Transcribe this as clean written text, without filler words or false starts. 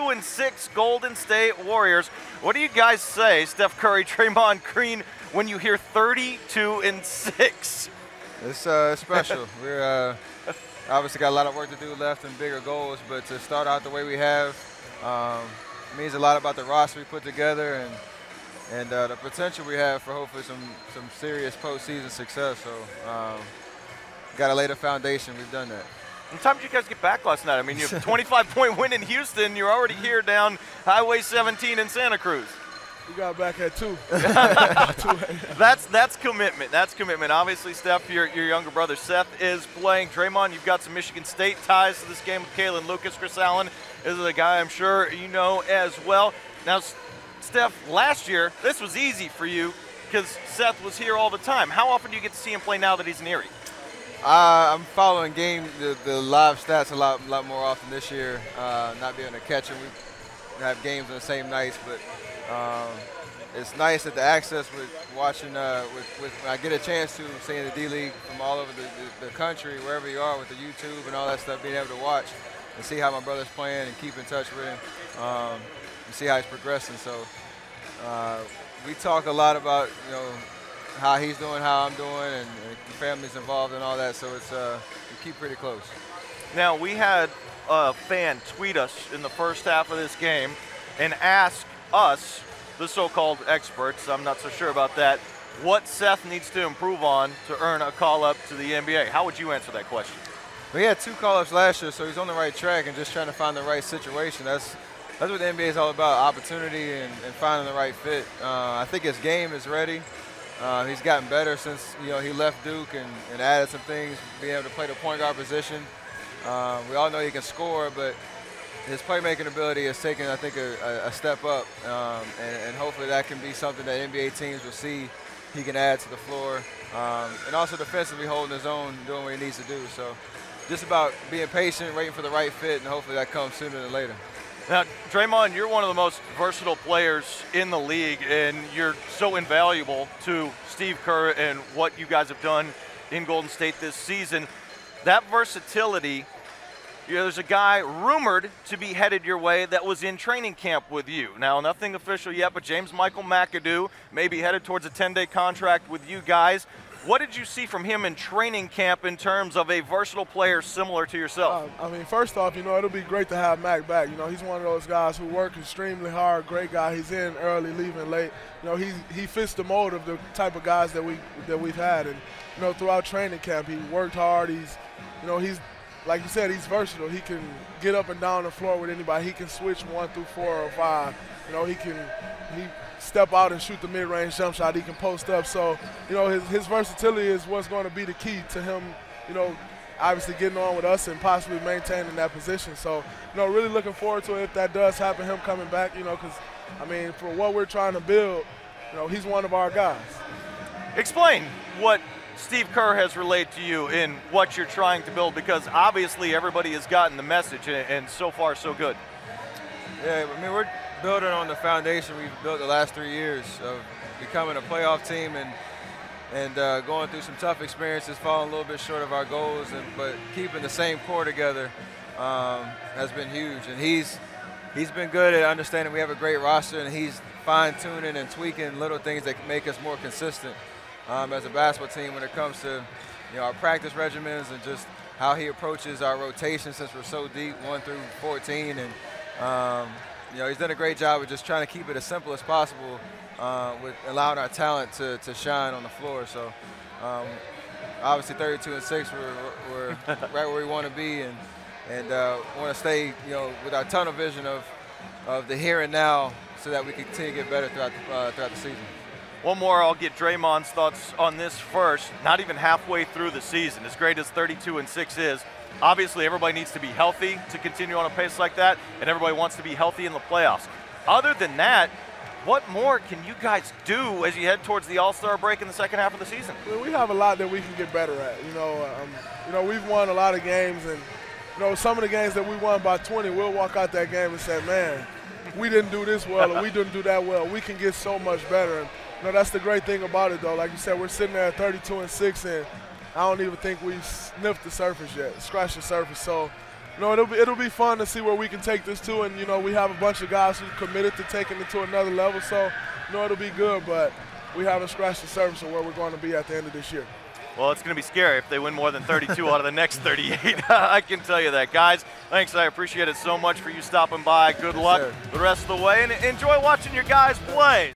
32-6 Golden State Warriors. What do you guys say, Steph Curry, Draymond Green, when you hear 32-6? It's special. We're obviously got a lot of work to do left and bigger goals, but to start out the way we have means a lot about the roster we put together and the potential we have for hopefully some serious postseason success. So got to lay the foundation. We've done that. What time did you guys get back last night? I mean, you have a 25-point win in Houston. You're already here down Highway 17 in Santa Cruz. We got back at 2. That's commitment. That's commitment. Obviously, Steph, your younger brother Seth is playing. Draymond, you've got some Michigan State ties to this game with Kalen Lucas. Chris Allen is a guy I'm sure you know as well. Now, Steph, last year, this was easy for you because Seth was here all the time. How often do you get to see him play now that he's in Erie? I'm following the live stats a lot more often this year. Not being able to catch him. We have games on the same nights, but it's nice that the access with watching when I get a chance to seeing the D-League from all over the country, wherever you are with the YouTube and all that stuff, being able to watch and see how my brother's playing and keep in touch with him and see how he's progressing. So we talk a lot about, you know, how he's doing, how I'm doing, and the family's involved and all that, so it's we keep pretty close. Now, we had a fan tweet us in the first half of this game and ask us, the so-called experts, I'm not so sure about that, what Seth needs to improve on to earn a call-up to the NBA. How would you answer that question? We had 2 call-ups last year, so he's on the right track and just trying to find the right situation. That's what the NBA is all about, opportunity and finding the right fit. I think his game is ready. He's gotten better since he left Duke and added some things, being able to play the point guard position. We all know he can score, but his playmaking ability has taken, I think, a step up, and hopefully that can be something that NBA teams will see he can add to the floor. And also defensively holding his own, doing what he needs to do. So just about being patient, waiting for the right fit, and hopefully that comes sooner than later. Now, Draymond, you're one of the most versatile players in the league, and you're so invaluable to Steve Kerr and what you guys have done in Golden State this season. That versatility, there's a guy rumored to be headed your way that was in training camp with you. Now, nothing official yet, but James Michael McAdoo may be headed towards a 10-day contract with you guys. What did you see from him in training camp in terms of a versatile player similar to yourself? I mean, first off, it'll be great to have Mac back. He's one of those guys who work extremely hard, great guy. He's in early, leaving late. He fits the mold of the type of guys that we've had. And, throughout training camp, he worked hard. He's like you said, he's versatile. He can get up and down the floor with anybody. He can switch 1 through 4 or 5. He step out and shoot the mid-range jump shot. He can post up. So, his versatility is what's going to be the key to him, obviously getting on with us and possibly maintaining that position. So, really looking forward to it if that does happen, him coming back, because, for what we're trying to build, he's one of our guys. Explain what Steve Kerr has relayed to you in what you're trying to build, because obviously everybody has gotten the message, and so far so good. Yeah, we're building on the foundation we've built the last 3 years of becoming a playoff team and going through some tough experiences, falling a little bit short of our goals, but keeping the same core together has been huge. And he's been good at understanding we have a great roster, and he's fine-tuning and tweaking little things that can make us more consistent as a basketball team when it comes to our practice regimens and just how he approaches our rotation since we're so deep, 1 through 14. And he's done a great job of just trying to keep it as simple as possible with allowing our talent to shine on the floor. So obviously 32-6, we're right where we want to be, and want to stay with our tunnel vision of the here and now so that we can continue to get better throughout the season. One more, I'll get Draymond's thoughts on this first. Not even halfway through the season, as great as 32-6 is, obviously everybody needs to be healthy to continue on a pace like that, and everybody wants to be healthy in the playoffs. Other than that, what more can you guys do as you head towards the All-Star break in the second half of the season? Well, we have a lot that we can get better at. We've won a lot of games, and some of the games that we won by 20, we'll walk out that game and say, man, we didn't do this well or we didn't do that well. We can get so much better. And that's the great thing about it, though. Like you said, we're sitting there at 32-6, and I don't even think we've sniffed the surface yet, scratched the surface. So, you know, it'll be fun to see where we can take this to, and you know, we have a bunch of guys who committed to taking it to another level. So, you know, it'll be good, but we haven't scratched the surface of where we're going to be at the end of this year. Well, it's going to be scary if they win more than 32 out of the next 38. I can tell you that. Guys, thanks. I appreciate it so much for you stopping by. Good luck the rest of the way, and enjoy watching your guys play.